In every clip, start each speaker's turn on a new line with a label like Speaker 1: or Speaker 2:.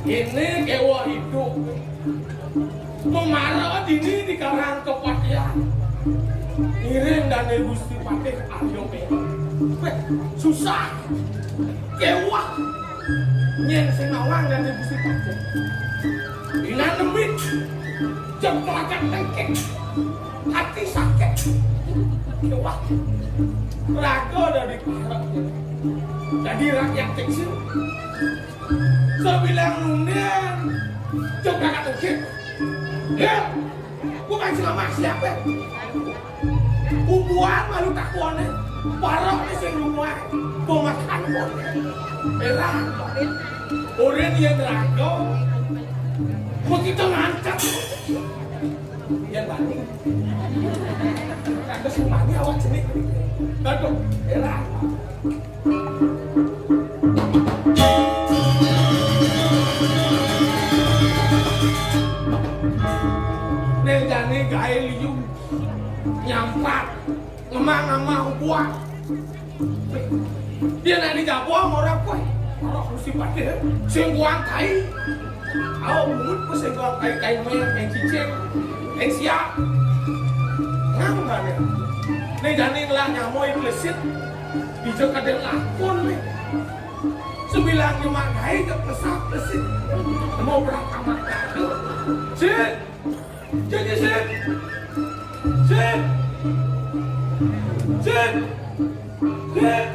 Speaker 1: Ini kewa hidup. Memarah dini di karang kepatian. Ngiring dan Gusti Patih Aryo susah. Kewa. Nyen sing mawang dan Gusti Patih. Ina demit. Jemplakan tengkek. Hati sakit. Kewa. Raga dari parah. Jadi rakyat kecil. Sebilang nunian. Coba kata ukir. Ya, bukan selama siapa. Ubuan malu takuannya. Parah ni sing rumah. Pemakan pun. Merah. Orang yang raga. Begitu ngangkat. Yang balik. Kata semuanya awak jenik. Aduh, merah. Nenjani gaya liung nyampat ngemang-ngemang buah dia nak dijabuah orang kue orang Gusti Patih sing buang kai awak mungut ku sing buang kai merah yang cicing yang siap ngamban ya nenjani lah nyamoy plesit bijak kadang lakon nih sebilang nyemak kai ke pesat plesit mau berangkat makan cik jadi sip, sip, sip, sip.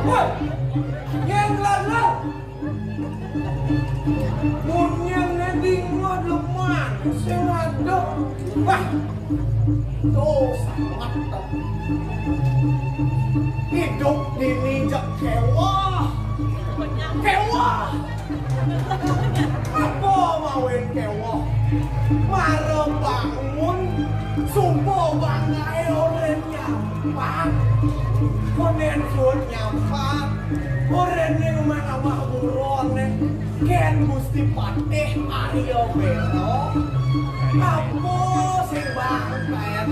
Speaker 1: Woi, yang lalu, punya ngedingod lemah, sengaja, wah, dosa mata. Hidup dininjak kewah, kewah. Apa mawin kewah? Marah bangun, sumpah banggai orang nyampak. Konen pun nyampak. Orang yang mana buron Ken Gusti Patih Aryo Bero. Apa sing bangkai?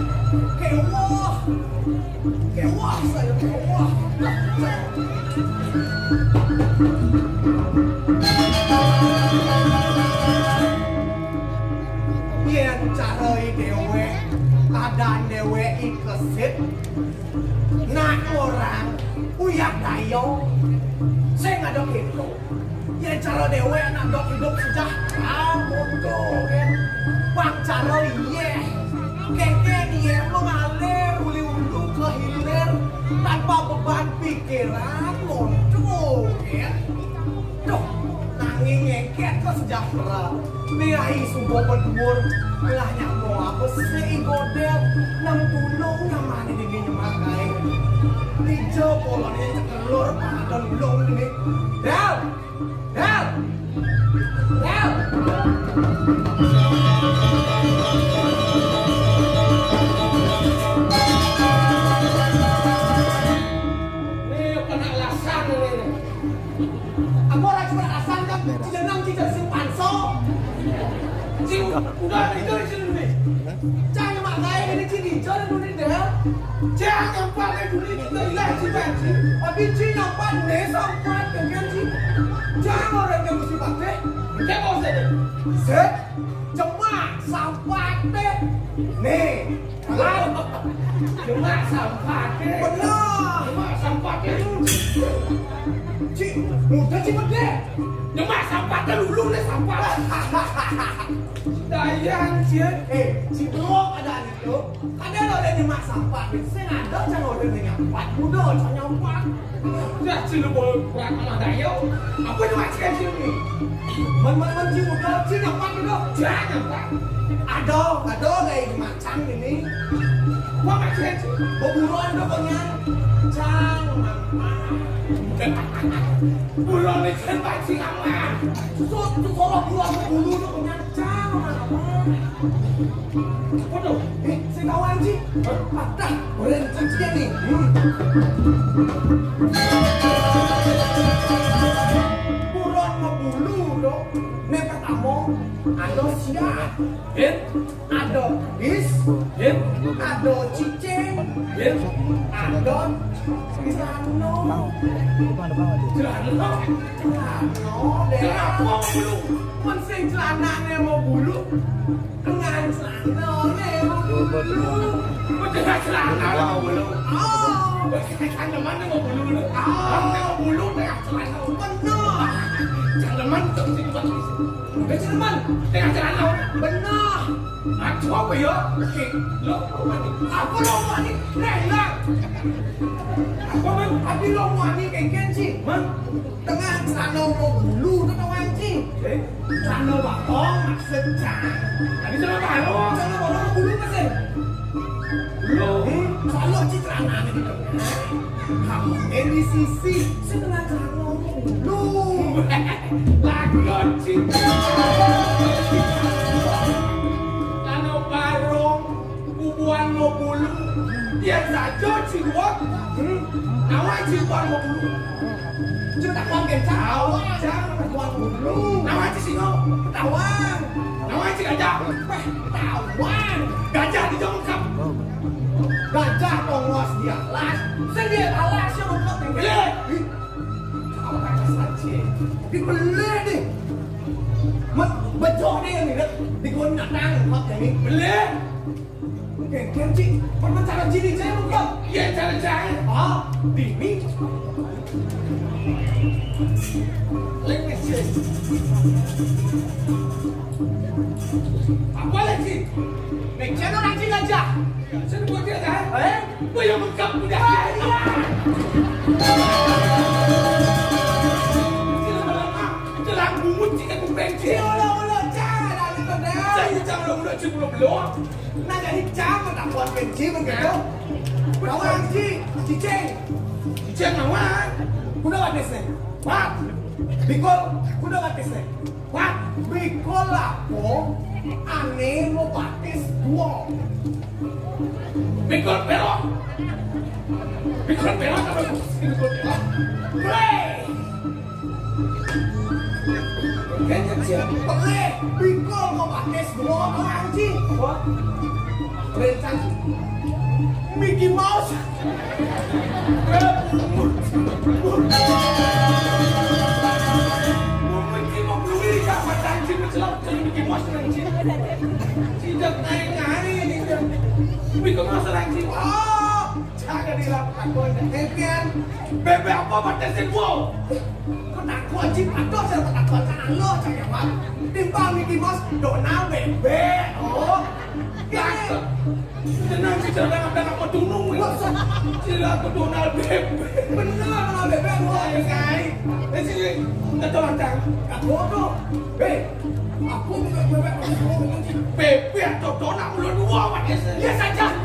Speaker 1: Kewah, kewah saya kewah. Yen caroi dewe, keadaan dewe ikesit. Nak orang uyak dayo, saya ngadok hidup. Yen cara dewe ngadok hidup sejahtera, bodoh kan? Bang caroi ye, keken ye mengalir uli-ulu ke hilir tanpa beban pikiran, bodoh kan? Duh, nanging ngeket ke sejahtera. Niahi subuh berdumur, belahnya mau apa sih godel, nang tulung yang mana di makai. Tiga polanya cekelur pada lulung ini. Del, del, del. Ini kena alasan ini. Aku orang cuma alasan kan, cijenang cijen simpan so. Udah itu di sini. Jangan makai ini cini jangan dulu deh. Jangan pakai dulu kita ilah cibanci. Tapi cina pan nesang pan dengan cina. Jangan orang yang mesti pakai. Kita mau sedih. Set, cemak sampai deh. Nih, kalau cemak sampai deh. Benar. Cemak sampai deh. Cik, mudah cik deh. Cemak sampai deh dulu deh sampai. Dayang cia, si blok ada itu, ada lo yang nyemak sampah, saya ada jangan orang yang nyampat, muda jangan nyampat. Dah cina boleh kurang sama dayang, apa nyemak cia ni? Men muda cina nyampat itu, jangan nyampat. Ada kayak macam ini. Wah macam cia, berburuan tu punya. kencang mama. Bulan ini kan bajing ama. Susut kalau bulan bulu itu kencang mama. Waduh, saya kawan sih. Patah, boleh kencang nih. Bulan ngebulu dong. Ini pertama, ada siap. Ada bis, ada cicing, ada celano, celano, bulu, mensing celananya mau bulu, dengan celananya mau bulu, dengan celana mau bulu, kan mana mau bulu, mau bulu dengan celana, benar, caleman tuh sini bagus, caleman dengan celana, benar. Aku apa ya? Aku lo mau ni, renang. Apa man? Aku lo mau ni kengken sih, man. Tengah celana mau bulu tu kawan sih. Celana bakong maksudnya. Tadi celana bakong. Celana bakong bulu macam. Bulu. Kalau si celana ni kita. Kamu ini sisi setengah celana bulu. Lagu cinta. Buan mau bulu, dia saja ciwak, nawai ciwak mau bulu, cuma tak pakai cawa, jangan buan bulu, nawai cisingo, tawang, nawai cigajah, tawang, gajah di jongkap, gajah tongos dia las, sendiri alas yang mau tinggal, kau kata saja, dibeli nih, betul nih ni, digunakan nak ini, beli. Kengken cik, pernah cara jini saya bukan? Iya cara saya. Ah, dini. Lagi sih. Apa lagi? Nek channel lagi aja. Saya buat dia kan? Gua yang mengkap udah. Iya. Jelang bumut jika aku benci. Olah, jangan ada kena. Saya jangan udah cukup belum. Nah jadi jangan tak buat benci begitu. Kawan cicing nawan. Kuda batis nih. Wah, bikol kuda batis nih. Wah, bikol lapo. Aneh mau batis dua. Bikol perok. Bikol perok apa? Bikol perok. Play. Kayaknya siapa? Boleh, bikol mau batis dua kawan cik. Wah. Rencang Mickey Mouse. Mickey mau beli kapan anjing mencelak jadi Mickey Mouse anjing. Tidak naik-naik ini. Mickey Mouse anjing. Oh, jangan dilakukan kau ini. Bebe apa batasin wow? Kau takut anjing atau saya takut tangan lo saya mak. Timbang Mickey Mouse Donald bebe. Oh. Gak, jangan cerita dengan apa tunung ini. Cerita aku Donald bebe. Benar Donald bebe gua ya guys. Jadi nggak tahu macam. Aku tuh, aku bukan bebe atau Donald belum dua macam dia saja.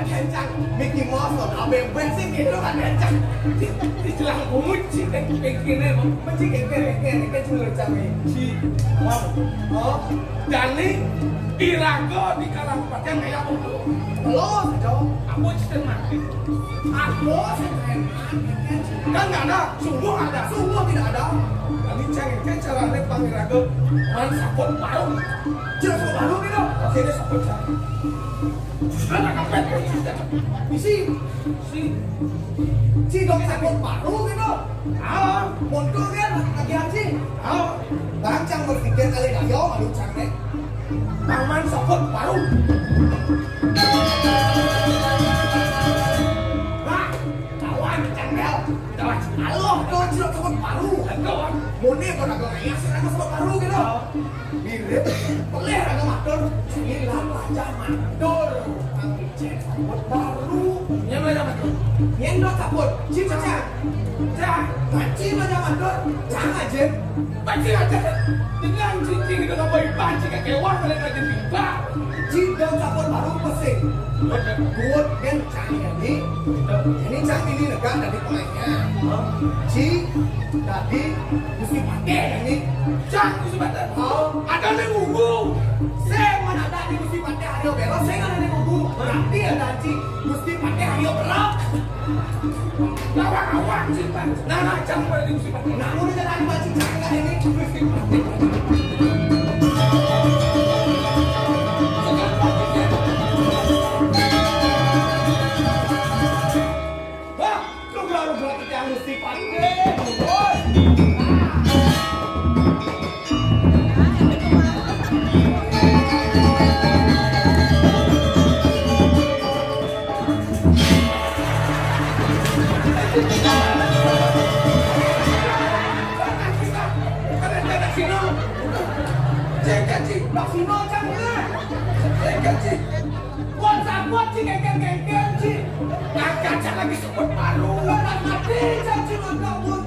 Speaker 1: Kencang, Mickey Mouse Donald bebe sih gitu kan kencang. Istilah umum sih, kengkene, macam kengkene cuma cawe. Si, oh, Dani, Irago di kalang pakai kayak apa? Lo, dong, aku sistem mati. Aku sistem mati. Kan nggak ada, sungguh ada, sungguh tidak ada. Dani cengeng cara lepang Irago, man sapot baru, jelas baru gitu. Oke deh sapot cari. Anak kapet, si dong sapot baru gitu. Mundur kan, kagian sih. Bancang berpikir kali kayo, malu cangkek. Paman sapot baru. Nah, kawan cangkel. Halo, kawan cilok sapot baru. Kawan, muni kau nak ngayas, nak sapot baru gitu. Mirip, boleh agak matur. Hilang aja matur. Sapot baru. Yang mana matur? Nyendok kaput, cip cang. Cang, panci macam mana? Cang aja. Panci aja. Dengan cincin itu nggak boleh panci kayak kewan kalau nggak jadi tiba. Cip dong kaput baru pesing. Buat kan cang ini cang ini negara dari pemainnya. Cip tadi mesti pakai ini. Cang mesti pakai. Oh, ada yang ngunggu. Saya mana ada di mesti pakai hayo belok. Saya nggak ada yang ngunggu. Berarti ada cip mesti pakai hayo belok. Awak sih pak, nah jangan pada di musibah. Nah udah jadi baju jangan ini. Wah, lu kalau kita mesti pakai. Maksimo canggih, gaji, buat sabut sih genggen sih, ngajak lagi sebut malu, orang mati janji ngabut,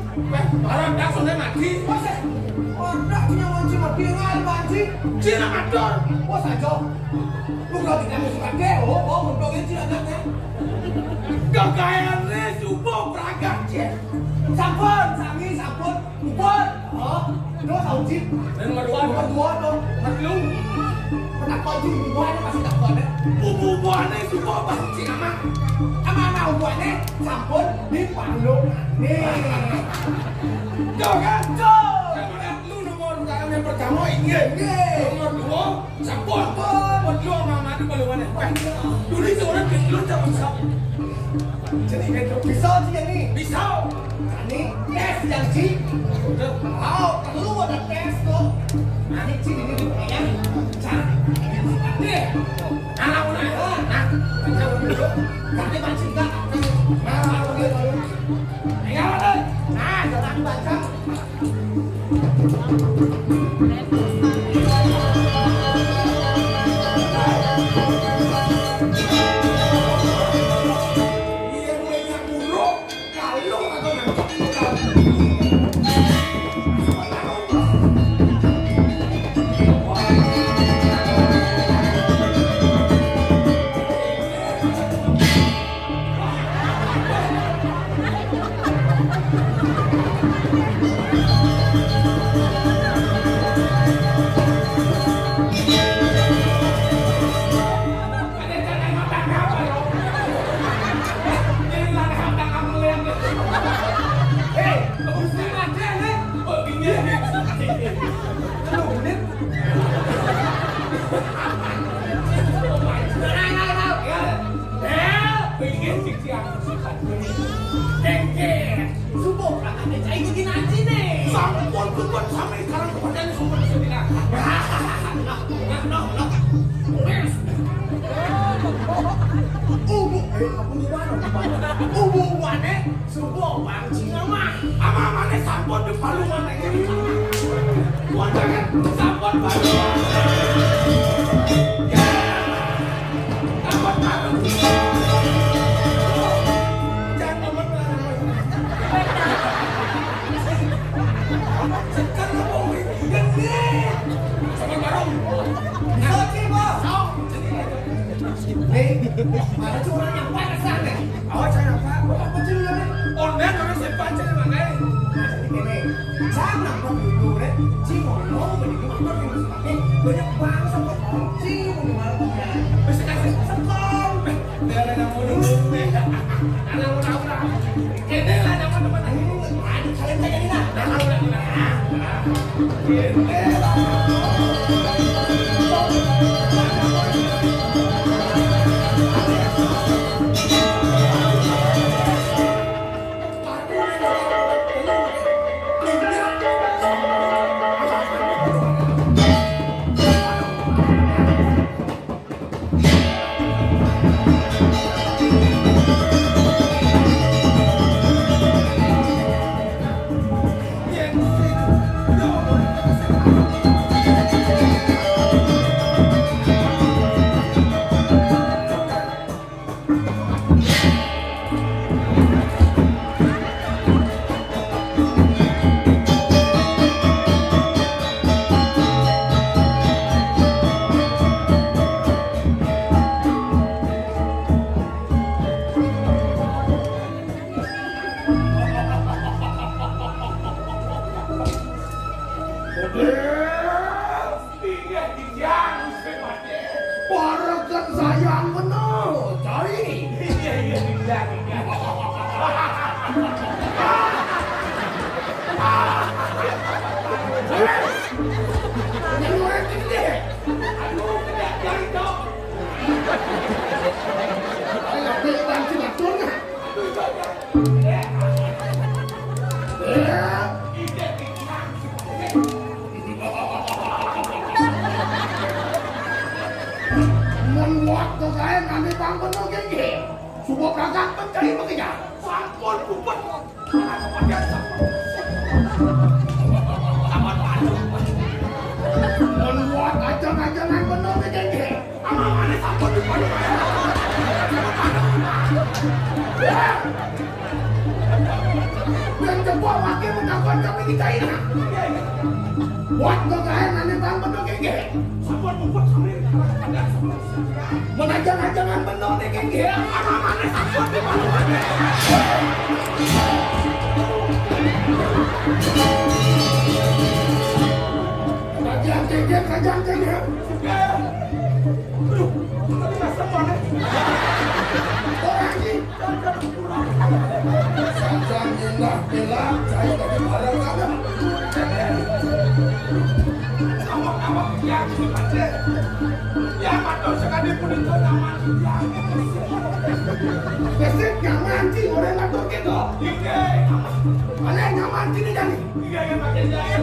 Speaker 1: orang dah sudah mati, orang punya wanci mati ngal wanci, cina mador, bos aja, lu kalau tidak mau pakai, oh untungnya cina anaknya, kekayaan subuh beragam sih, sabun, ubon, nó thầu chip nên mà đua đâu mà luôn mà đặt con chip ubon nó masih đặt con đấy ubon này chúng có bằng chị ama nào ubon đấy sabun đi quảng luôn nih jangan lu nomor jangan yang pertama ini nomor dua sabun buat lu sama madu balungan dulu seorang lu jangan sab jadi itu pisau sih ini pisau ini tes yang sih mau lu ada tes tuh ini sih ini kayaknya cara ini nah baca dulu nanti baca enggak nah jangan baca Ada curang yang panas sana. Oh, jangan apa? Apa curang ni? Online orang simpan cakap mana? Jadi ni, jangan buat dulu deh. Cuma mau beri makan yang sebagainya. Banyak bang sama kunci mau makan. Mesti kasih sekol. Dia ada mau dulu. Ada mau tahu. Ini lah nama teman. Ada kalian tanya ni lah. Ini lah. Iya dijang sebenarnya. Parakan sayang benar, cari. Iya dijang. Yang orang ini, aduh tidak cari dong. Ayo kita cuma turun. Membuat saya nanti bangun lagi. Semua kakak mencari bekerja. Sampun kupet. Membuat ajangan-ajangan benar begini. Aman-aman sampun kupet. Dan sebuah wakil mengakuan kami kita ini. Buat kekayaan nanti bangun lagi. Sampun kupet sampai menajang-ajangan benar begini. Aman-aman sampun kupet. Kajang tinggi. Aduh, tadi rasa mana? Orang ini. Kajang indah bilang saya tadi barang ada. Awak-awak yang sifatnya. Yang atau sekali pun itu nama yang. Besok nyaman sih orang atau gitu. Iya. Mana nyaman sini jadi? Iya yang pakai jahit.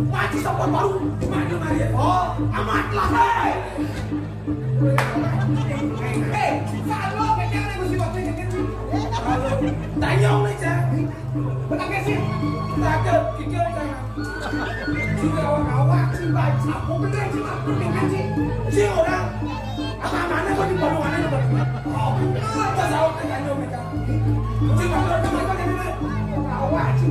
Speaker 1: Mati sampai baru gimana Maria? Oh, amatlah hei. Hei, kalau kayaknya ada musibah ini kan? Kalau tanyong aja. Benar ke sih? Tak kikir jangan. Jika awak si baca, aku benar sih aku dengan si orang. Mana kau di balongan itu? Oh, apa sahaja tanyong mereka. Jika kalau mereka ni awak si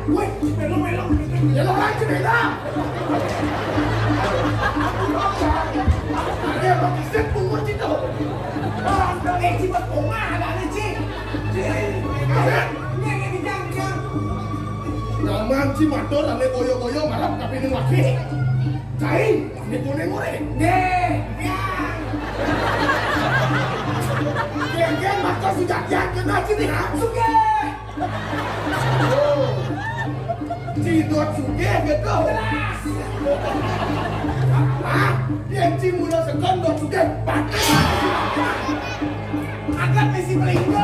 Speaker 1: Woi, belum. Ya lo lagi beda. Dia pakai set pungut itu. Oh, dari cipat bunga ada ni cik. Ni bijang. Nama si motor ane koyo-koyo malam tapi ni wakil. Cai, ni goreng-goreng. Deh, Geng maka sudah kena sini suge. Oh. Cidot suge gitu. Jelas. Ah, yang cimula sekondok suge. Agak mesti melinggo.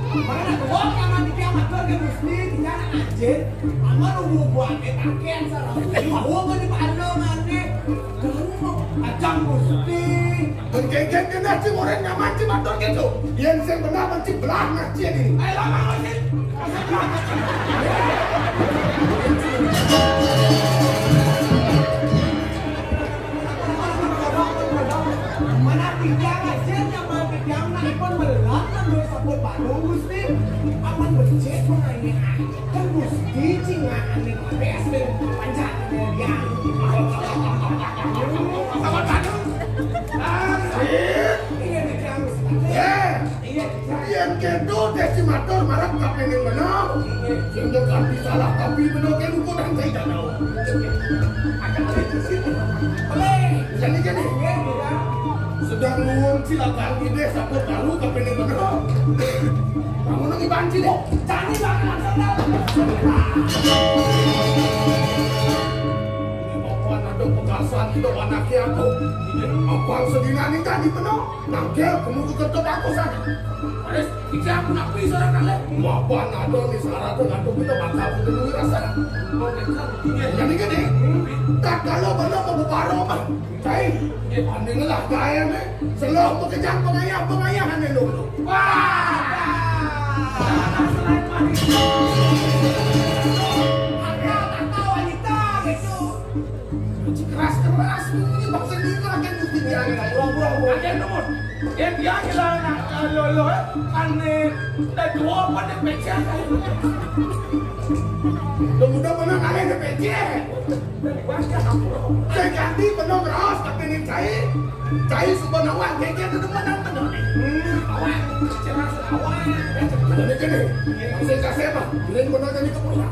Speaker 1: Mana gua kaman di kiamat ke mesti tinggal aja. Aman lu buat pakaian salah. Gua kan di pano mane. Acang mesti. Bergenggen kena si orang nyaman si motor gitu. Yang saya benar mesti belah ngaji ini. Ayo lama ngaji. Mana tiga aja nyaman tiga naik pun belah kan lu sabut baru mesti. Aman bercek mengenai kan mesti cingaan nih PSB panjang dia. Sabut baru. Yang kedua desimator marah kapan yang benar. Sehingga kami salah tapi benar kan lupa dan saya tak tahu. Akan ada di sini. Oleh, jadi. Sedang nuwun silakan ide sabut baru kapan yang benar. Kamu lagi banci deh. Cari bakalan sedang. Ini bapaan ada pekasan kita anak aku. Apa sedina ni tadi penuh? Nangkel kamu ketuk aku sana. Ares, iki aku nak pergi sana kali. Apa nak ada ni syarat dengan kita bakal ketemu rasa. Jadi gini, tak kalau benar mau baru mah. Cai, anding lah gaya ni. Selalu bekerja pengayahan ni dulu. Wah! Keras ini bangsa ini akan mesti dia akan nomor dia lah nak lo ane dah dua pada pecah mudah-mudahan kalian ada pecah saya ganti penuh keras tapi ini cai subhanallah kayaknya itu menang awak ceras awak jadi gini saya kasih apa ini benar jadi kepulang